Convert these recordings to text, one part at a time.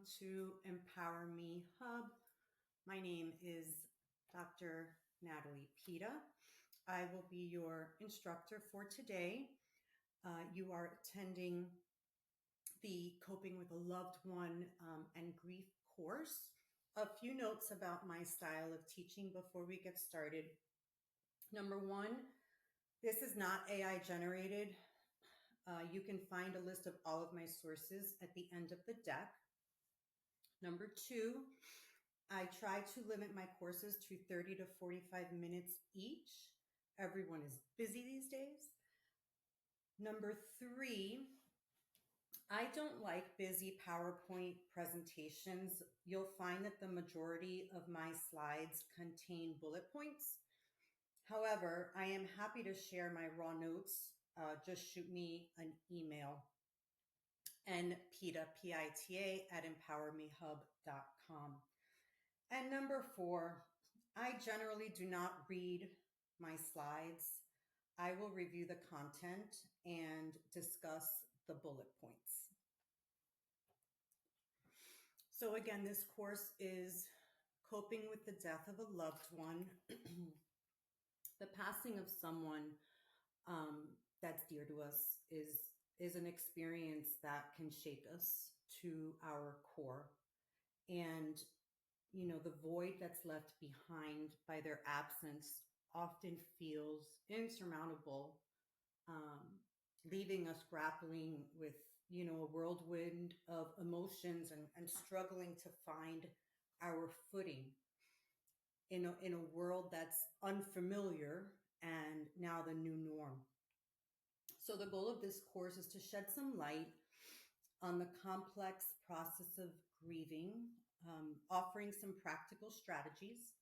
to Empower Me Hub. My name is Dr. Natalie Pita. I will be your instructor for today. You are attending the Coping with a Loved One and Grief course. A few notes about my style of teaching before we get started. Number one, this is not AI generated. You can find a list of all of my sources at the end of the deck. Number two, I try to limit my courses to 30 to 45 minutes each. Everyone is busy these days. Number three, I don't like busy PowerPoint presentations. You'll find that the majority of my slides contain bullet points. However, I am happy to share my raw notes. Just shoot me an email. And PITA, P-I-T-A, at empowermehub.com. And number four, I generally do not read my slides. I will review the content and discuss the bullet points. So again, this course is Coping with the Death of a Loved One. The passing of someone that's dear to us is an experience that can shake us to our core. And the void that's left behind by their absence often feels insurmountable, leaving us grappling with, a whirlwind of emotions and struggling to find our footing in a world that's unfamiliar and now the new norm. So the goal of this course is to shed some light on the complex process of grieving, offering some practical strategies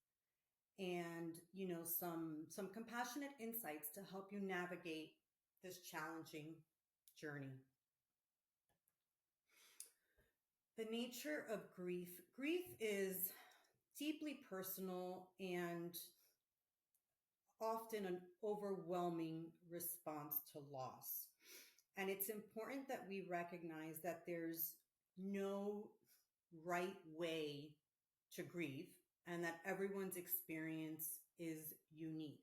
and some compassionate insights to help you navigate this challenging journey. The nature of grief. Grief is deeply personal and often an overwhelming response to loss. And it's important that we recognize that there's no right way to grieve and that everyone's experience is unique.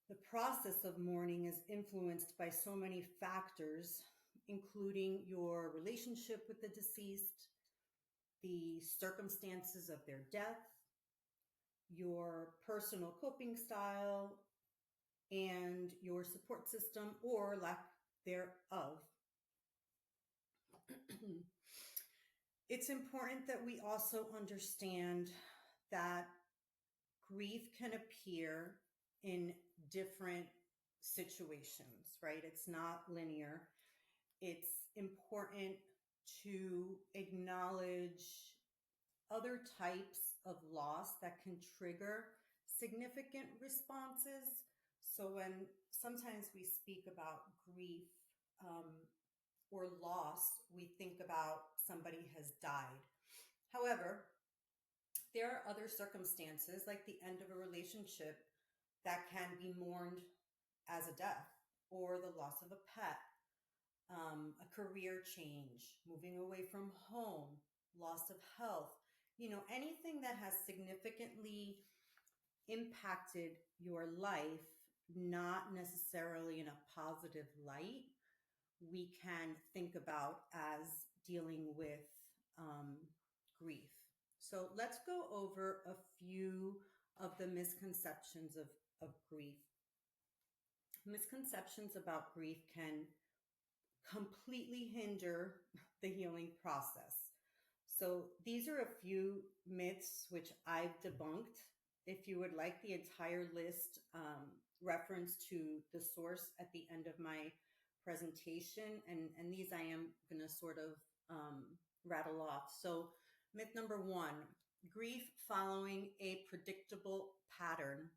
The process of mourning is influenced by so many factors, including your relationship with the deceased, the circumstances of their death, your personal coping style, and your support system or lack thereof. It's important that we also understand that grief can appear in different situations, right? It's not linear. It's important to acknowledge other types of loss that can trigger significant responses. So when sometimes we speak about grief or loss, we think about somebody has died. However, there are other circumstances like the end of a relationship that can be mourned as a death, or the loss of a pet, a career change, moving away from home, loss of health, anything that has significantly impacted your life, not necessarily in a positive light, we can think about as dealing with grief. So let's go over a few of the misconceptions of grief. Misconceptions about grief can completely hinder the healing process. So these are a few myths which I've debunked. If you would like the entire list, reference to the source at the end of my presentation, and these I am going to sort of rattle off. So myth number one, grief following a predictable pattern.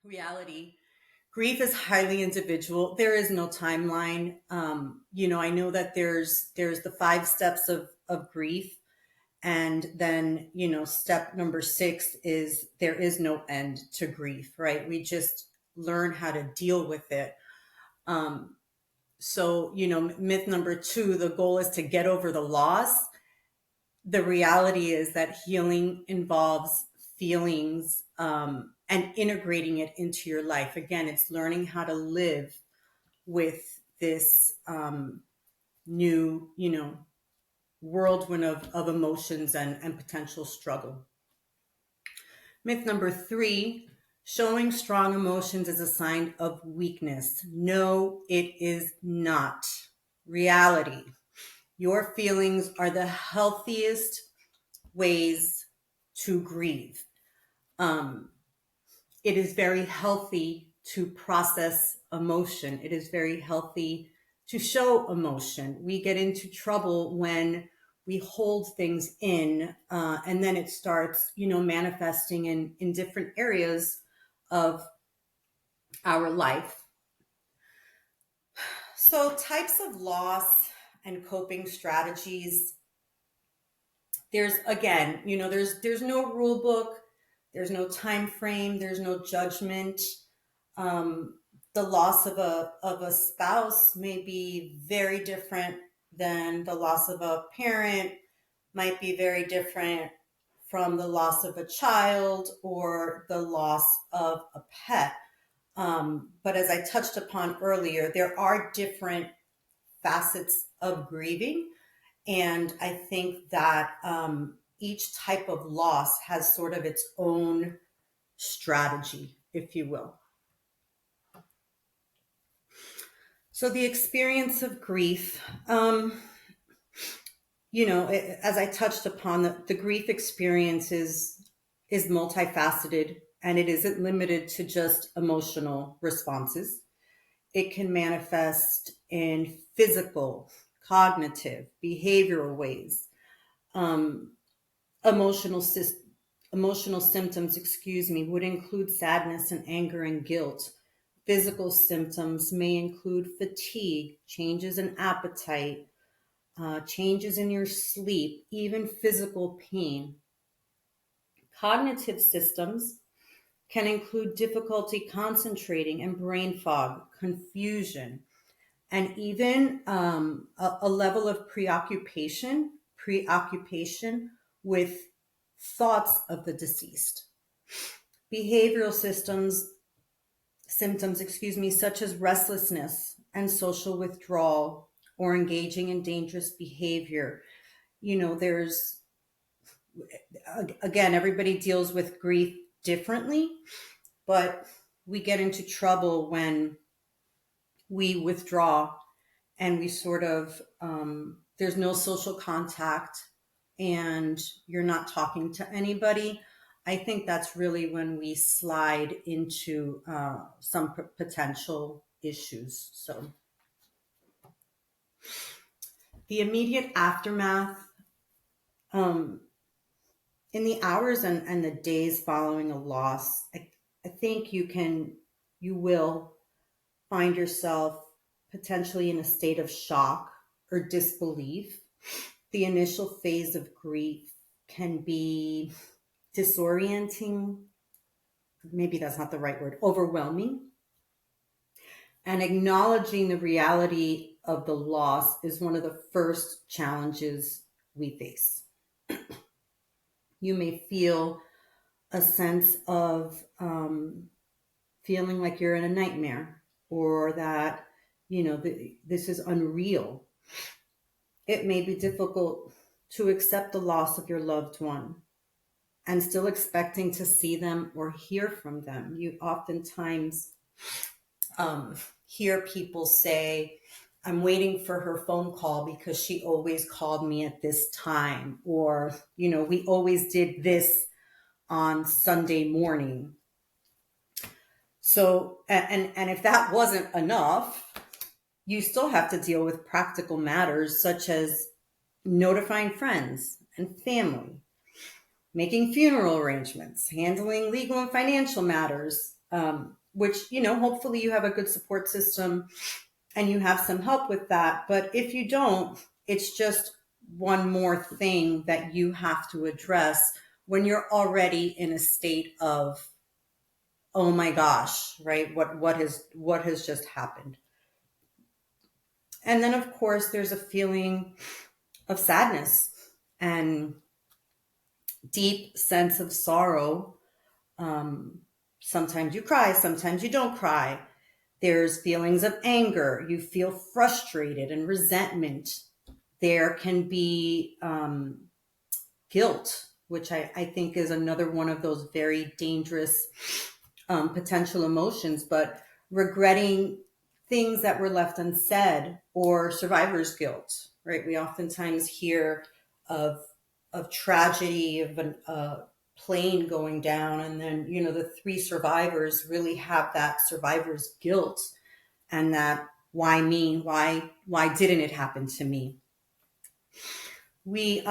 Reality, grief is highly individual. There is no timeline. I know that there's the 5 steps of grief. And then, step number 6 is there is no end to grief, right? We just learn how to deal with it. So, myth number 2, the goal is to get over the loss. The reality is that healing involves feelings, and integrating it into your life. Again, it's learning how to live with this new, whirlwind of emotions and potential struggle. Myth number 3, showing strong emotions is a sign of weakness. No, it is not. Reality. Your feelings are the healthiest ways to grieve. It is very healthy to process emotion. It is very healthy to show emotion. We get into trouble when we hold things in, and then it starts, manifesting in different areas of our life. So, types of loss and coping strategies. There's, again, there's no rule book, there's no time frame, there's no judgment. The loss of a spouse may be very different than the loss of a parent, might be very different from the loss of a child or the loss of a pet. But as I touched upon earlier, there are different facets of grieving. And I think that each type of loss has sort of its own strategy, if you will. So the experience of grief, as I touched upon, the grief experience is multifaceted, and it isn't limited to just emotional responses. It can manifest in physical, cognitive, behavioral ways. Emotional symptoms, would include sadness and anger and guilt. Physical symptoms may include fatigue, changes in appetite, changes in your sleep, even physical pain. Cognitive systems can include difficulty concentrating and brain fog, confusion, and even a level of preoccupation with thoughts of the deceased. Behavioral symptoms, such as restlessness and social withdrawal or engaging in dangerous behavior. There's, again, everybody deals with grief differently, but we get into trouble when we withdraw and we sort of, there's no social contact and you're not talking to anybody. I think that's really when we slide into some potential issues. So the immediate aftermath, in the hours and the days following a loss, I think you will find yourself potentially in a state of shock or disbelief. The initial phase of grief can be disorienting. Maybe that's not the right word, overwhelming. And acknowledging the reality of the loss is one of the first challenges we face. You may feel a sense of feeling like you're in a nightmare, or that, this is unreal. It may be difficult to accept the loss of your loved one and still expecting to see them or hear from them. You oftentimes hear people say, I'm waiting for her phone call because she always called me at this time, or, we always did this on Sunday morning. So, and if that wasn't enough, you still have to deal with practical matters such as notifying friends and family, making funeral arrangements, handling legal and financial matters, which, hopefully you have a good support system and you have some help with that. But if you don't, it's just one more thing that you have to address when you're already in a state of, oh my gosh, right? What has just happened? And then, of course, there's a feeling of sadness and deep sense of sorrow. Um, Sometimes you cry, sometimes you don't cry. There's feelings of anger. You feel frustrated and resentment. There can be guilt, which I think is another one of those very dangerous potential emotions, but regretting things that were left unsaid or survivor's guilt, right? We oftentimes hear of tragedy of a plane going down, and then the three survivors really have that survivor's guilt, and that why me? Why didn't it happen to me? We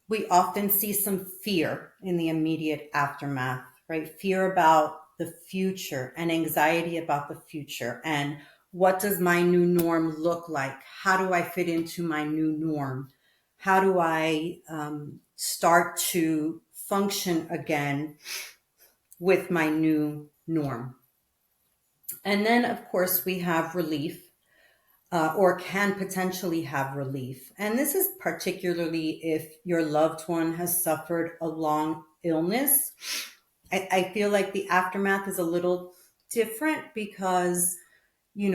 we often see some fear in the immediate aftermath, right? Fear about the future and anxiety about the future. And what does my new norm look like? How do I fit into my new norm? How do I start to function again with my new norm? And then, of course, we have relief, or can potentially have relief. And this is particularly if your loved one has suffered a long illness. I feel like the aftermath is a little different because you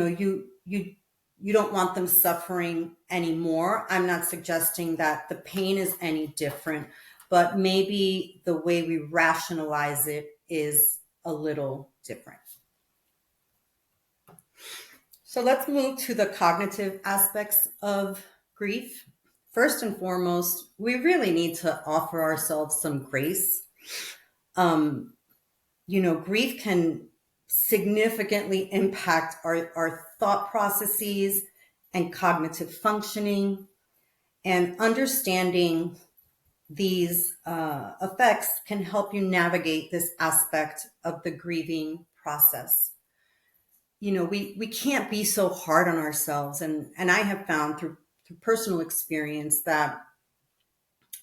don't want them suffering anymore. I'm not suggesting that the pain is any different, but maybe the way we rationalize it is a little different. So let's move to the cognitive aspects of grief. First and foremost, we really need to offer ourselves some grace. Grief can significantly impact our thought processes and cognitive functioning, and understanding these effects can help you navigate this aspect of the grieving process. We can't be so hard on ourselves. And I have found through personal experience that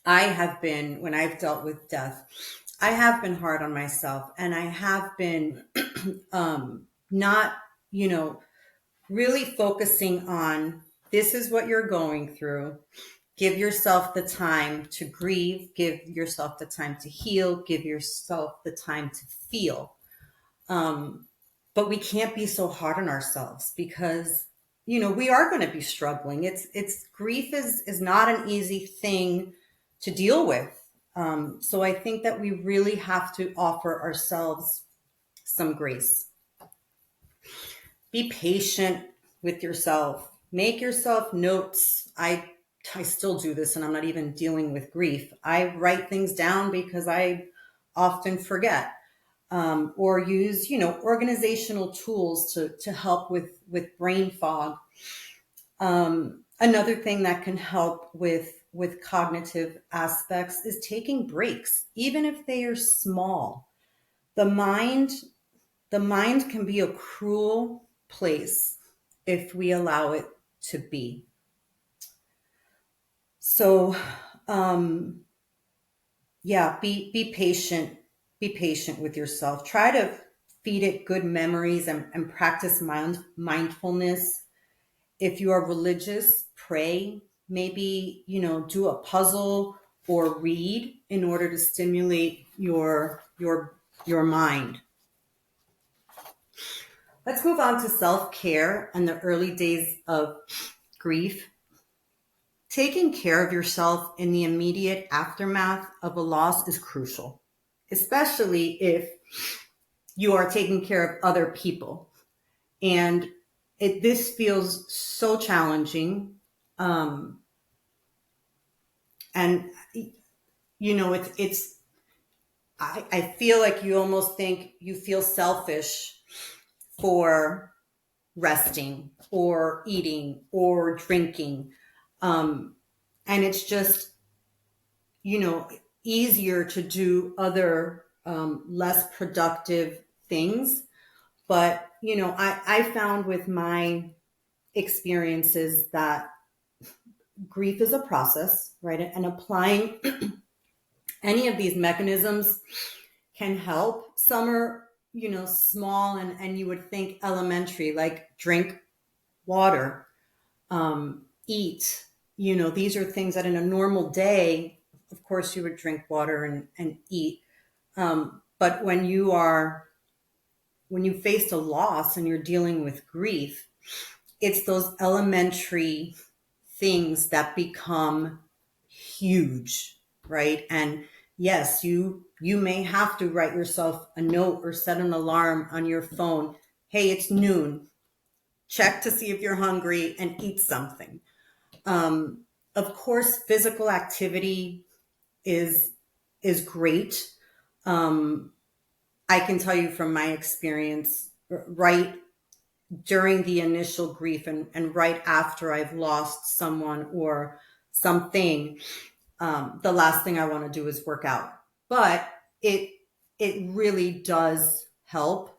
I have been, when I've dealt with death, I have been hard on myself, and I have been not, really focusing on, this is what you're going through. Give yourself the time to grieve, give yourself the time to heal, give yourself the time to feel. But we can't be so hard on ourselves because, we are going to be struggling. It's grief is not an easy thing to deal with. So I think that we really have to offer ourselves some grace. Be patient with yourself. Make yourself notes. I still do this, and I'm not even dealing with grief. I write things down because I often forget. Or use, organizational tools to help with brain fog. Another thing that can help with cognitive aspects is taking breaks, even if they are small. The mind, the mind can be a cruel place if we allow it to be. So, yeah, be patient. Be patient with yourself. Try to feed it good memories and practice mindfulness. If you are religious, pray. Maybe, do a puzzle or read in order to stimulate your mind. Let's move on to self-care and the early days of grief. Taking care of yourself in the immediate aftermath of a loss is crucial, especially if you are taking care of other people. And this feels so challenging. And, I feel like you almost think you feel selfish for resting or eating or drinking. And it's just, easier to do other less productive things. But, I found with my experiences that grief is a process, right? And applying any of these mechanisms can help. Some are, small and you would think elementary, like drink water, eat. These are things that in a normal day, of course, you would drink water and eat. But when you faced a loss and you're dealing with grief, it's those elementary things that become huge, right? And yes, you may have to write yourself a note or set an alarm on your phone. Hey, it's noon. Check to see if you're hungry and eat something. Of course, physical activity is great. I can tell you from my experience, right during the initial grief and right after I've lost someone or something, the last thing I want to do is work out. But it really does help.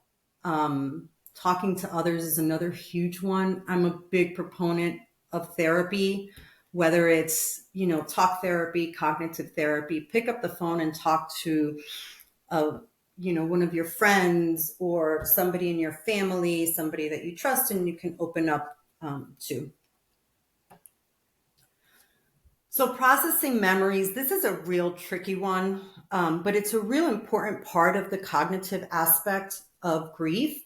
Talking to others is another huge one. I'm a big proponent of therapy, whether it's, talk therapy, cognitive therapy. Pick up the phone and talk to one of your friends or somebody in your family, somebody that you trust and you can open up to. So processing memories, this is a real tricky one, but it's a real important part of the cognitive aspect of grief.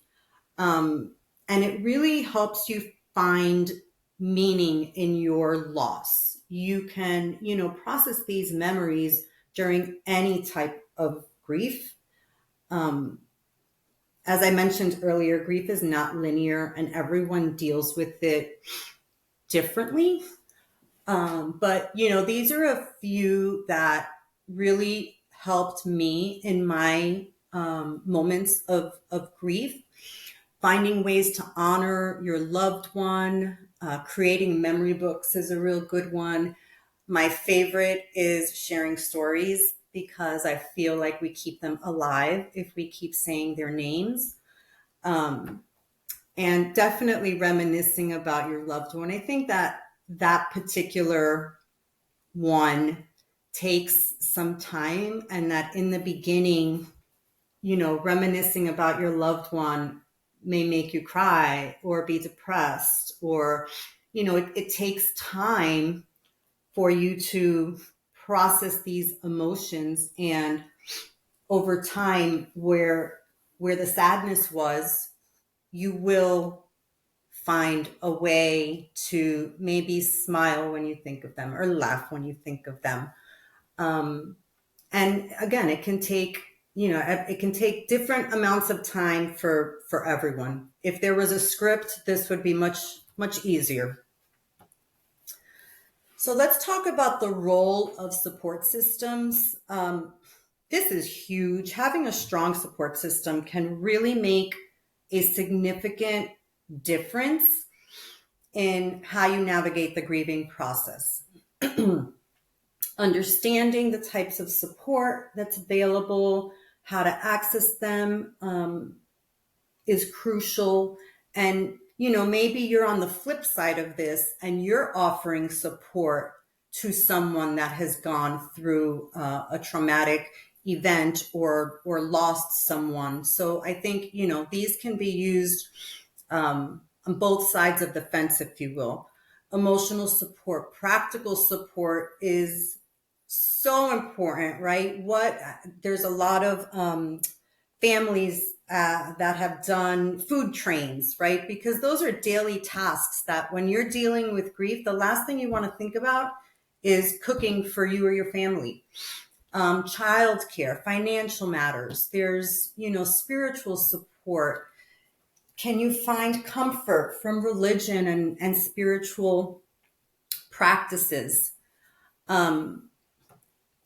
And it really helps you find meaning in your loss. You can, process these memories during any type of grief. As I mentioned earlier, grief is not linear and everyone deals with it differently. But, these are a few that really helped me in my moments of grief. Finding ways to honor your loved one, creating memory books is a real good one. My favorite is sharing stories because I feel like we keep them alive if we keep saying their names. And definitely reminiscing about your loved one. I think that particular one takes some time, and that in the beginning, reminiscing about your loved one may make you cry or be depressed, or, it takes time for you to process these emotions. And over time, where the sadness was, you will find a way to maybe smile when you think of them or laugh when you think of them. And again, it can take different amounts of time for everyone. If there was a script, this would be much, much easier. So let's talk about the role of support systems. This is huge. Having a strong support system can really make a significant difference in how you navigate the grieving process. Understanding the types of support that's available, how to access them is crucial. And, maybe you're on the flip side of this and you're offering support to someone that has gone through a traumatic event or lost someone. So I think, these can be used on both sides of the fence, if you will. Emotional support, practical support is so important, right? There's a lot of families that have done food trains, right? Because those are daily tasks that when you're dealing with grief, the last thing you want to think about is cooking for you or your family. Childcare, financial matters. There's, spiritual support. Can you find comfort from religion and spiritual practices?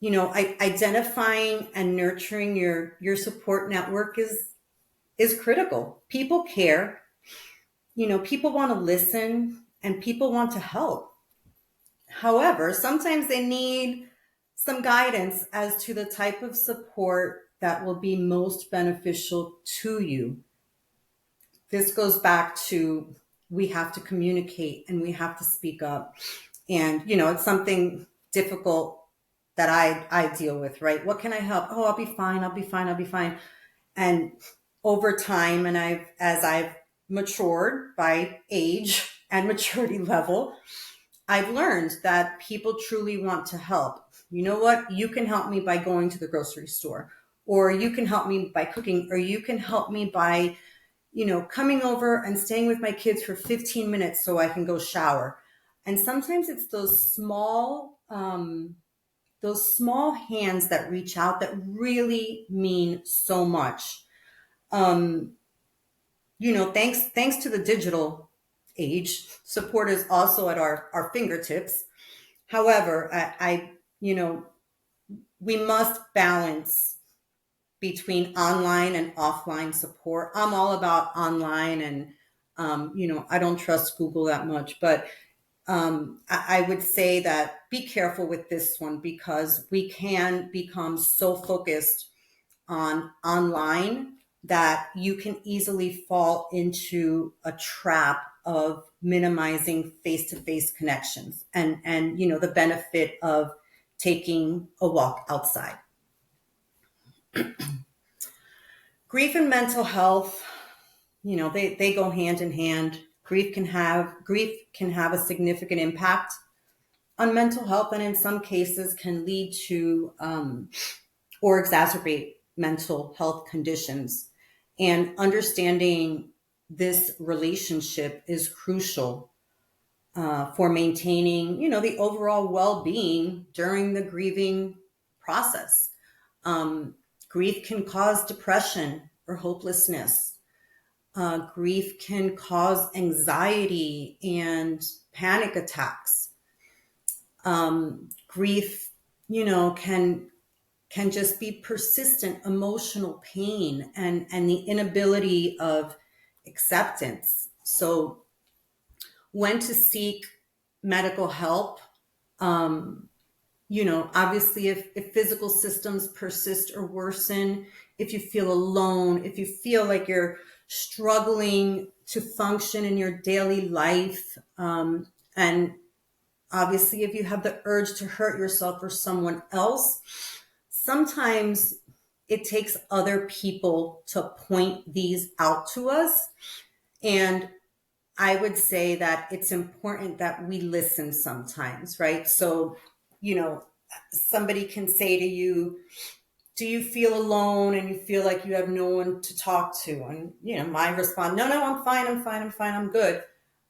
Identifying and nurturing your support network is critical. People care. People want to listen and people want to help. However, sometimes they need some guidance as to the type of support that will be most beneficial to you. This goes back to, we have to communicate and we have to speak up. And, it's something difficult that I deal with, right? What can I help? Oh, I'll be fine. And over time, and as I've matured by age, and maturity level, I've learned that people truly want to help. You know what? You can help me by going to the grocery store, or you can help me by cooking, or you can help me by, coming over and staying with my kids for 15 minutes so I can go shower. And sometimes it's those small hands that reach out that really mean so much. Um, thanks to the digital age, support is also at our fingertips. However, we must balance between online and offline support. I'm all about online, and I don't trust Google that much, but I would say that be careful with this one, because we can become so focused on online that you can easily fall into a trap of minimizing face-to-face connections and the benefit of taking a walk outside. Grief and mental health, they go hand in hand. Grief can have a significant impact on mental health, and in some cases can lead to or exacerbate mental health conditions. And understanding this relationship is crucial for maintaining, the overall well-being during the grieving process. Grief can cause depression or hopelessness. Grief can cause anxiety and panic attacks. Grief, can just be persistent emotional pain and the inability of acceptance. So when to seek medical help, obviously if physical symptoms persist or worsen, if you feel alone, if you feel like you're struggling to function in your daily life, and obviously if you have the urge to hurt yourself or someone else, sometimes it takes other people to point these out to us. And I would say that it's important that we listen sometimes, right? So, somebody can say to you, do you feel alone and you feel like you have no one to talk to? And, my response, no, I'm fine, I'm good.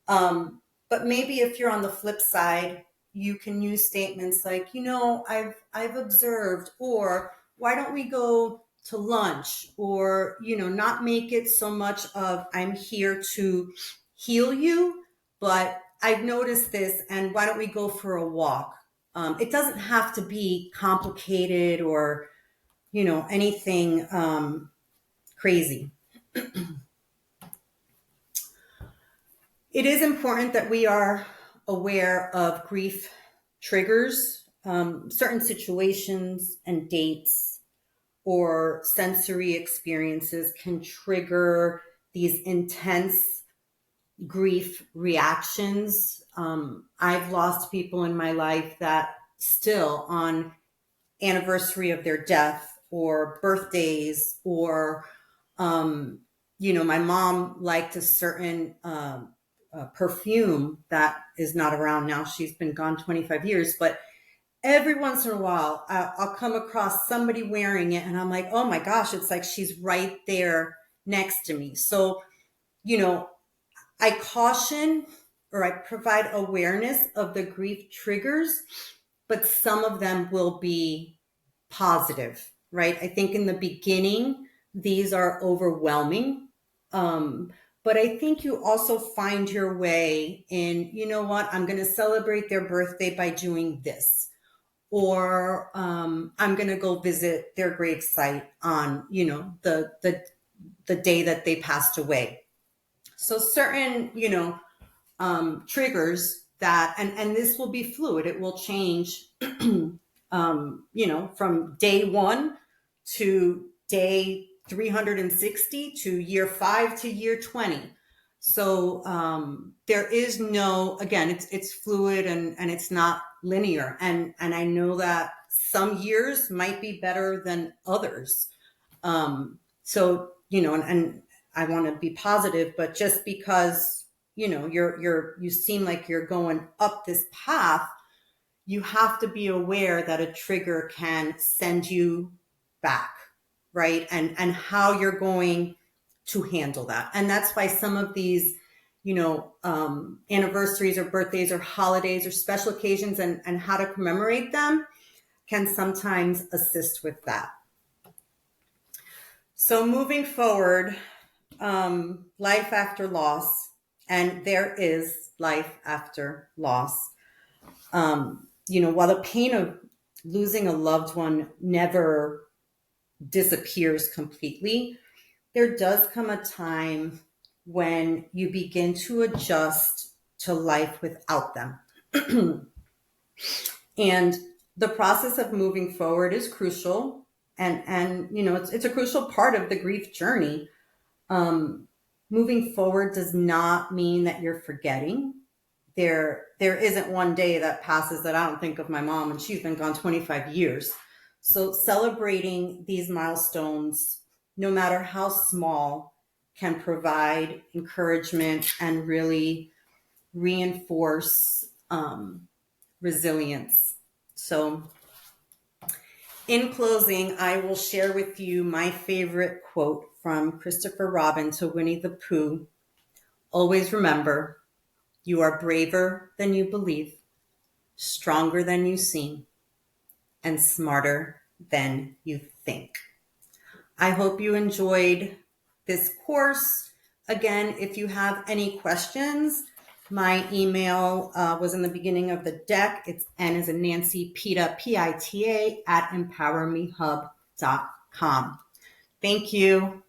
But maybe if you're on the flip side, you can use statements like, I've observed, or why don't we go to lunch, or, not make it so much of I'm here to heal you, but I've noticed this, and why don't we go for a walk? It doesn't have to be complicated or, anything crazy. It is important that we are aware of grief triggers. Certain situations and dates or sensory experiences can trigger these intense grief reactions. I've lost people in my life that still, on anniversary of their death or birthdays, or my mom liked a certain perfume that is not around now. She's been gone 25 years, but every once in a while I'll come across somebody wearing it and I'm like, oh my gosh, it's like she's right there next to me. So, I caution, or I provide awareness of the grief triggers, but some of them will be positive, right? I think in the beginning, these are overwhelming. But I think you also find your way in, I'm going to celebrate their birthday by doing this, or I'm going to go visit their gravesite on, the day that they passed away. So certain, triggers that, and this will be fluid. It will change, from day 1 to day 360 to year 5 to year 20. So there is no, again, it's fluid and it's not linear. And I know that some years might be better than others. So, and I want to be positive, but just because, you seem like you're going up this path, you have to be aware that a trigger can send you back, right? And how you're going to handle that. And that's why some of these, anniversaries or birthdays or holidays or special occasions and how to commemorate them can sometimes assist with that. So moving forward, life after loss, and there is life after loss. While the pain of losing a loved one never disappears completely, there does come a time when you begin to adjust to life without them. And the process of moving forward is crucial. And it's a crucial part of the grief journey. Moving forward does not mean that you're forgetting. There isn't one day that passes that I don't think of my mom, and she's been gone 25 years. So celebrating these milestones, no matter how small, can provide encouragement and really reinforce resilience. So in closing, I will share with you my favorite quote from Christopher Robin to Winnie the Pooh. Always remember, you are braver than you believe, stronger than you seem, and smarter than you think. I hope you enjoyed this course. Again, if you have any questions, my email was in the beginning of the deck. It's N as in Nancy, Pita, Pita, @empowermehub.com. Thank you.